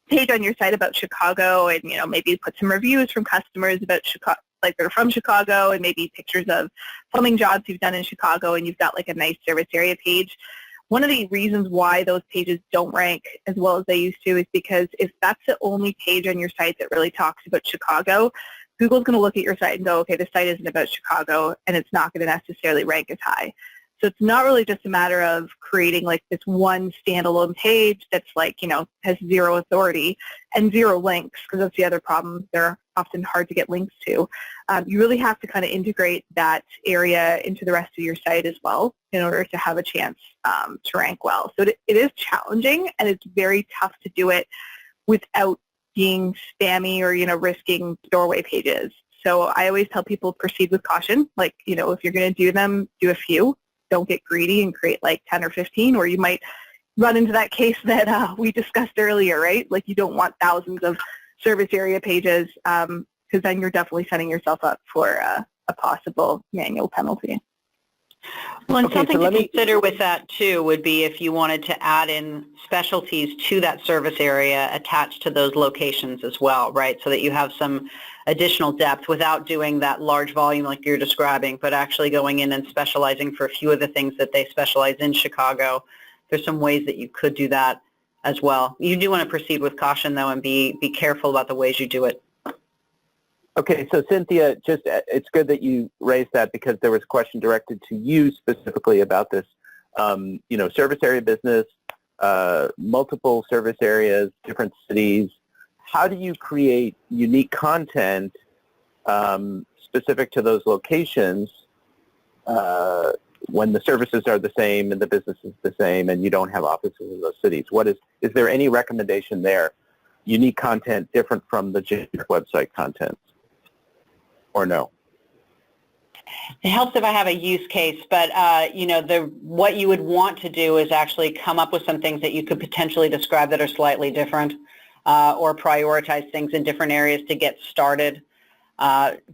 Speaker 4: page on your site about Chicago, and maybe put some reviews from customers about Chicago, they're from Chicago, and maybe pictures of plumbing jobs you've done in Chicago, and you've got a nice service area page. One of the reasons why those pages don't rank as well as they used to is because if that's the only page on your site that really talks about Chicago, Google's going to look at your site and go, okay, the site isn't about Chicago, and it's not going to necessarily rank as high. So it's not really just a matter of creating this one standalone page that's has zero authority and zero links, because that's the other problem. They're often hard to get links to. You really have to kind of integrate that area into the rest of your site as well in order to have a chance to rank well. So it is challenging, and it's very tough to do it without being spammy or, risking doorway pages. So I always tell people proceed with caution. If you're going to do them, do a few. Don't get greedy and create 10 or 15, or you might run into that case that we discussed earlier, right? You don't want thousands of service area pages, because then you're definitely setting yourself up for a possible manual penalty.
Speaker 2: Well, and something to consider with that too would be if you wanted to add in specialties to that service area attached to those locations as well, right? So that you have some additional depth without doing that large volume like you're describing, but actually going in and specializing for a few of the things that they specialize in Chicago. There's some ways that you could do that as well. You do want to proceed with caution though, and be careful about the ways you do it.
Speaker 1: Okay, so Cynthia, it's good that you raised that, because there was a question directed to you specifically about this. Service area business, multiple service areas, different cities. How do you create unique content specific to those locations when the services are the same and the business is the same and you don't have offices in those cities? Is there any recommendation there? Unique content different from the generic website content? Or no?
Speaker 2: It helps if I have a use case, but what you would want to do is actually come up with some things that you could potentially describe that are slightly different, or prioritize things in different areas to get started.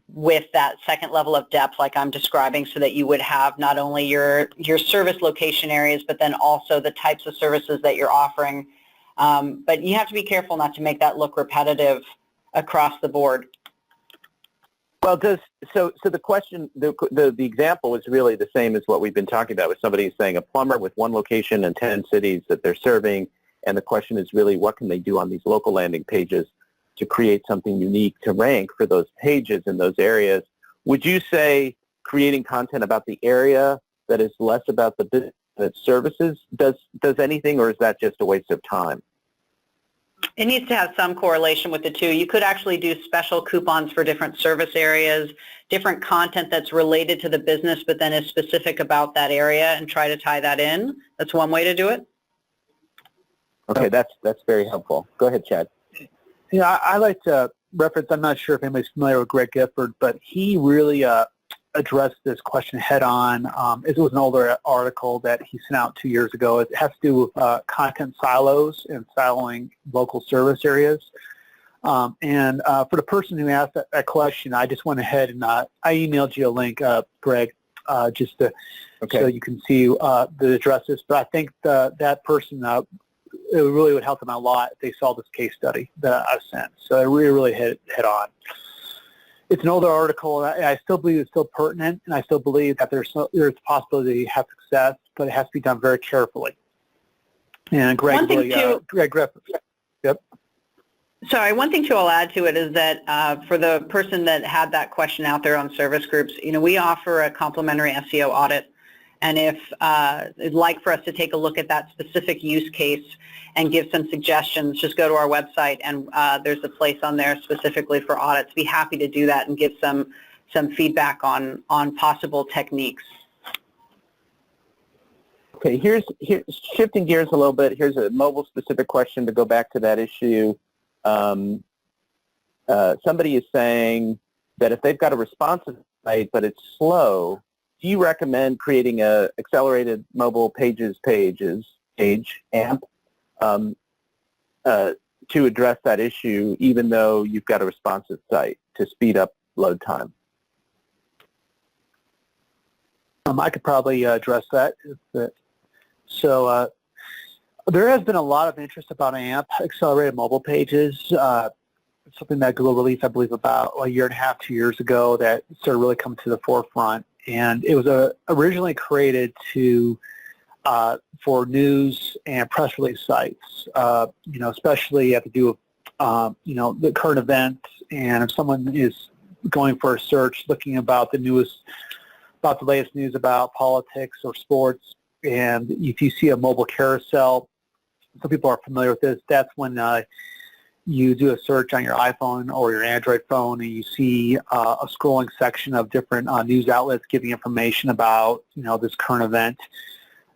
Speaker 2: with that second level of depth like I'm describing, so that you would have not only your service location areas, but then also the types of services that you're offering. But you have to be careful not to make that look repetitive across the board.
Speaker 1: Well, so the question, the example is really the same as what we've been talking about, with somebody saying a plumber with one location and 10 cities that they're serving, and the question is really what can they do on these local landing pages to create something unique to rank for those pages in those areas. Would you say creating content about the area that is less about the business services does anything, or is that just a waste of time?
Speaker 2: It needs to have some correlation with the two. You could actually do special coupons for different service areas, different content that's related to the business but then is specific about that area, and try to tie that in. That's one way to do it.
Speaker 1: Okay, that's very helpful. Go ahead, Chad.
Speaker 3: Yeah, I like to reference, I'm not sure if anybody's familiar with Greg Gifford, but he really addressed this question head on. It was an older article that he sent out 2 years ago. It has to do with content silos and siloing local service areas. And for the person who asked that question, I just went ahead and I emailed you a link, Greg, just to, so you can see the addresses. But I think that person, it really would help them out a lot if they saw this case study that I sent. So it really hit on. It's an older article, and I still believe it's still pertinent, and I still believe that there's a possibility to have success, but it has to be done very carefully. And Greg Greg Griffith. Yep.
Speaker 2: Sorry, one thing too I'll add to it is that for the person that had that question out there on service groups, we offer a complimentary SEO audit. And if you'd like for us to take a look at that specific use case and give some suggestions, just go to our website, and there's a place on there specifically for audits. Be happy to do that and give some feedback on possible techniques.
Speaker 1: Okay, here's shifting gears a little bit. Here's a mobile-specific question to go back to that issue. Somebody is saying that if they've got a responsive site but it's slow, do you recommend creating a accelerated mobile page AMP to address that issue, even though you've got a responsive site, to speed up load time?
Speaker 3: I could probably address that. So there has been a lot of interest about AMP, accelerated mobile pages. It's something that Google released, I believe, about a year and a half, 2 years ago, that started really coming to the forefront. And it was originally created for news and press release sites. Especially have to do with the current events, and if someone is going for a search looking about the latest news about politics or sports, and if you see a mobile carousel, some people are familiar with this. That's when you do a search on your iPhone or your Android phone, and you see a scrolling section of different news outlets giving information about this current event,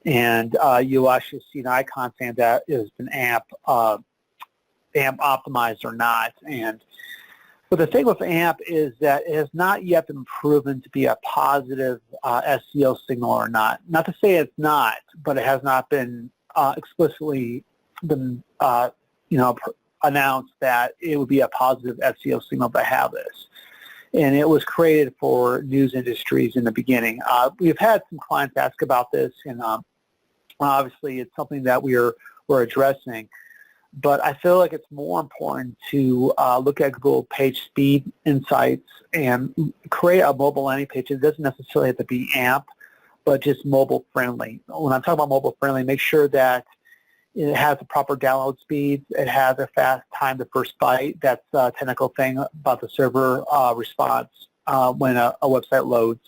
Speaker 3: and you'll actually see an icon saying that has been AMP optimized or not. But the thing with AMP is that it has not yet been proven to be a positive SEO signal or not. Not to say it's not, but it has not been explicitly been announced that it would be a positive SEO signal to have this. And it was created for news industries in the beginning. We've had some clients ask about this, and obviously it's something that we're addressing. But I feel like it's more important to look at Google Page Speed Insights and create a mobile landing page. It doesn't necessarily have to be AMP, but just mobile friendly. When I'm talking about mobile friendly, make sure that it has the proper download speeds. It has a fast time to first byte. That's a technical thing about the server response when a website loads,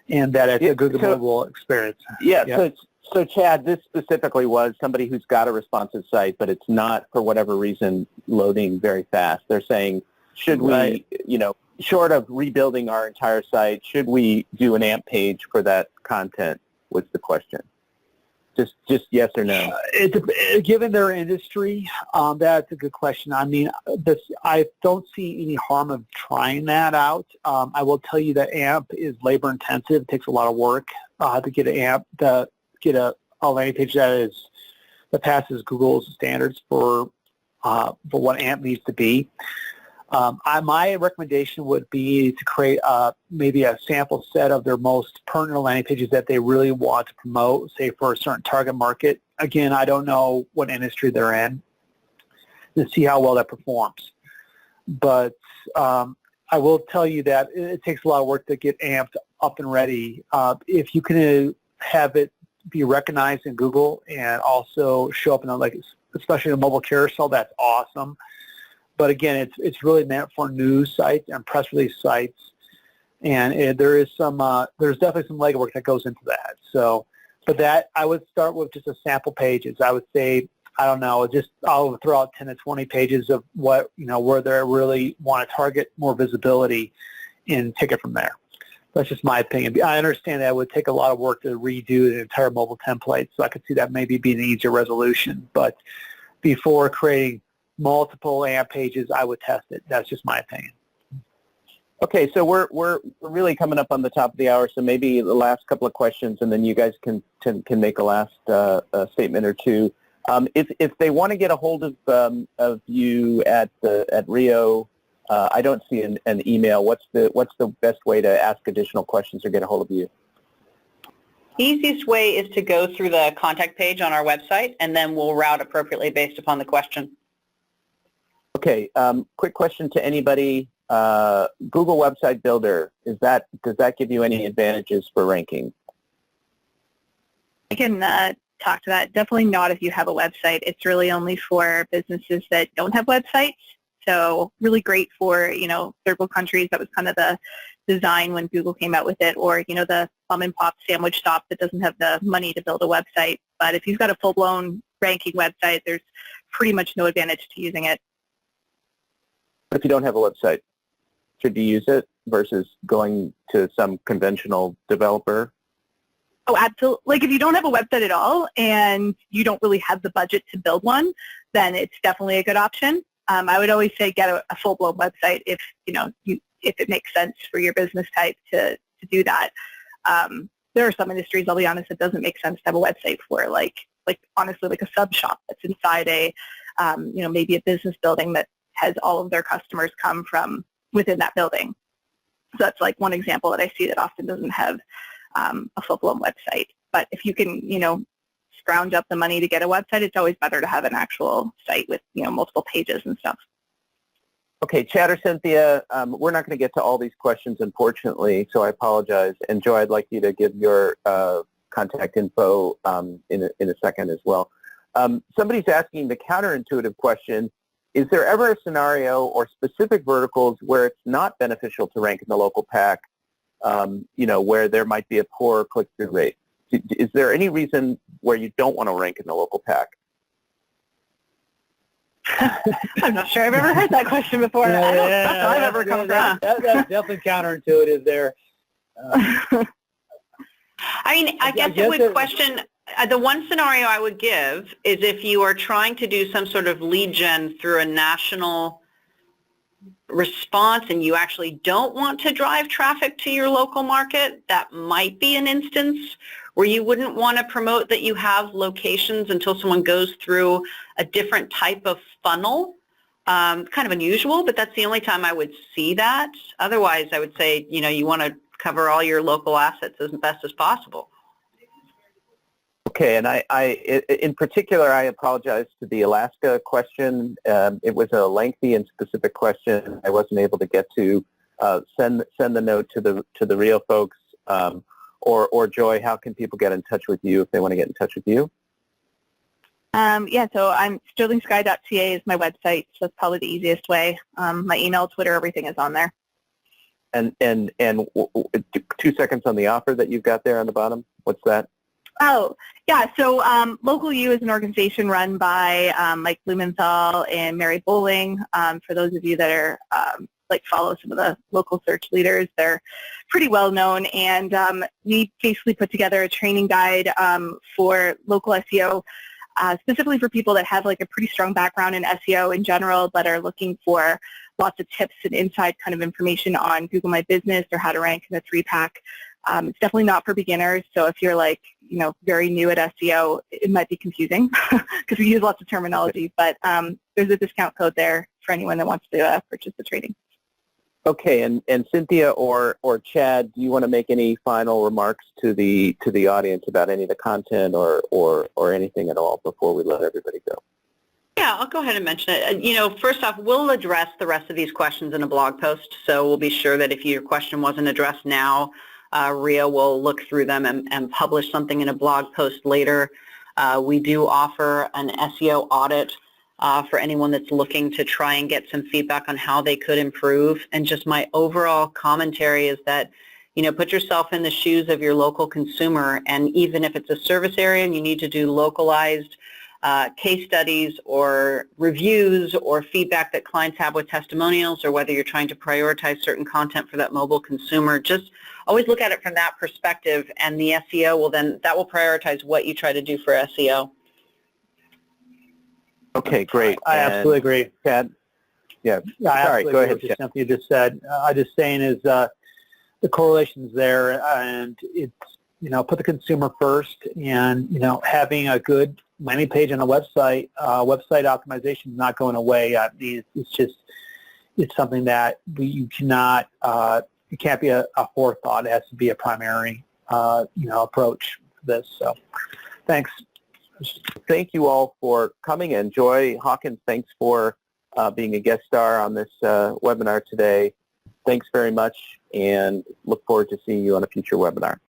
Speaker 3: and that it's a good mobile experience.
Speaker 1: Yeah. So Chad, this specifically was somebody who's got a responsive site, but it's not, for whatever reason, loading very fast. They're saying, should we, short of rebuilding our entire site, should we do an AMP page for that content, was the question. Just yes or no?
Speaker 3: Given their industry, that's a good question. I mean, I don't see any harm of trying that out. I will tell you that AMP is labor intensive. It takes a lot of work to get an AMP, to get a landing page that passes Google's standards for what AMP needs to be. My recommendation would be to create maybe a sample set of their most pertinent landing pages that they really want to promote, say for a certain target market. Again, I don't know what industry they're in, to see how well that performs. But I will tell you that it takes a lot of work to get amped up and ready. If you can have it be recognized in Google and also show up in especially a mobile carousel, that's awesome. But again, it's really meant for news sites and press release sites, and there's definitely some legwork that goes into that. So, but that I would start with just a sample pages. I would say, I don't know, I'll throw out 10 to 20 pages of what where they really want to target more visibility, and take it from there. That's just my opinion. I understand that it would take a lot of work to redo the entire mobile template, so I could see that maybe being an easier resolution. But before creating multiple AMP pages, I would test it. That's just my opinion.
Speaker 1: Okay, so we're really coming up on the top of the hour, so maybe the last couple of questions, and then you guys can make a last statement or two. If they want to get a hold of you at Rio, I don't see an email. What's the best way to ask additional questions or get a hold of you?
Speaker 2: Easiest way is to go through the contact page on our website, and then we'll route appropriately based upon the question.
Speaker 1: Okay, quick question to anybody. Google Website Builder, does that give you any advantages for ranking?
Speaker 4: I can talk to that. Definitely not if you have a website. It's really only for businesses that don't have websites. So really great for, third world countries. That was kind of the design when Google came out with it, or, the mom and pop sandwich shop that doesn't have the money to build a website. But if you've got a full-blown ranking website, there's pretty much no advantage to using it.
Speaker 1: If you don't have a website, should you use it versus going to some conventional developer?
Speaker 4: Oh, absolutely. Like if you don't have a website at all and you don't really have the budget to build one, then it's definitely a good option. I would always say get a full-blown website if if it makes sense for your business type to do that. There are some industries, I'll be honest, it doesn't make sense to have a website for, like honestly, like a sub shop that's inside a maybe a business building that has all of their customers come from within that building. So that's like one example that I see that often doesn't have a full-blown website. But if you can, scrounge up the money to get a website, it's always better to have an actual site with, multiple pages and stuff.
Speaker 1: Okay, Chad or Cynthia, we're not going to get to all these questions, unfortunately, so I apologize. And Joe, I'd like you to give your contact info in a second as well. Somebody's asking the counterintuitive question, is there ever a scenario or specific verticals where it's not beneficial to rank in the local pack, where there might be a poor click-through rate? Is there any reason where you don't want to rank in the local pack?
Speaker 4: I'm not sure I've ever heard that question before.
Speaker 3: Yeah,
Speaker 4: I don't know if I've ever come across.
Speaker 3: That's definitely counterintuitive there.
Speaker 2: I guess it would question, the one scenario I would give is if you are trying to do some sort of lead gen through a national response and you actually don't want to drive traffic to your local market, that might be an instance where you wouldn't want to promote that you have locations until someone goes through a different type of funnel. Kind of unusual, but that's the only time I would see that. Otherwise, I would say, you want to cover all your local assets as best as possible.
Speaker 1: Okay, and in particular, I apologize to the Alaska question. It was a lengthy and specific question. I wasn't able to get to send the note to the Rio folks. Or Joy, how can people get in touch with you if they want to get in touch with you?
Speaker 4: So I'm sterlingsky.ca is my website, so that's probably the easiest way. My email, Twitter, everything is on there.
Speaker 1: And 2 seconds on the offer that you've got there on the bottom. What's that?
Speaker 4: Oh, yeah. So LocalU is an organization run by Mike Blumenthal and Mary Bowling. For those of you that are follow some of the local search leaders, they're pretty well known. And we basically put together a training guide for local SEO, specifically for people that have a pretty strong background in SEO in general, but are looking for lots of tips and inside kind of information on Google My Business or how to rank in a 3-pack. It's definitely not for beginners. So if you're very new at SEO, it might be confusing because we use lots of terminology, but there's a discount code there for anyone that wants to purchase the training.
Speaker 1: Okay, and Cynthia or Chad, do you want to make any final remarks to the audience about any of the content or anything at all before we let everybody go?
Speaker 2: Yeah, I'll go ahead and mention it. First off, we'll address the rest of these questions in a blog post, so we'll be sure that if your question wasn't addressed now, Rio will look through them and publish something in a blog post later. We do offer an SEO audit for anyone that's looking to try and get some feedback on how they could improve. And just my overall commentary is that, put yourself in the shoes of your local consumer, and even if it's a service area and you need to do localized case studies or reviews or feedback that clients have with testimonials, or whether you're trying to prioritize certain content for that mobile consumer, just always look at it from that perspective, and the SEO will prioritize what you try to do for SEO.
Speaker 1: Okay, great.
Speaker 3: I absolutely agree.
Speaker 1: Chad? Yeah.
Speaker 3: I
Speaker 1: Sorry, go ahead,
Speaker 3: what Cynthia just said. I just saying is the correlation's there, and it's, put the consumer first, and, having a good landing page on a website, website optimization is not going away. It's something that you cannot, it can't be a forethought. It has to be a primary, approach for this. So thanks.
Speaker 1: Thank you all for coming, and Joy Hawkins, thanks for being a guest star on this webinar today. Thanks very much, and look forward to seeing you on a future webinar.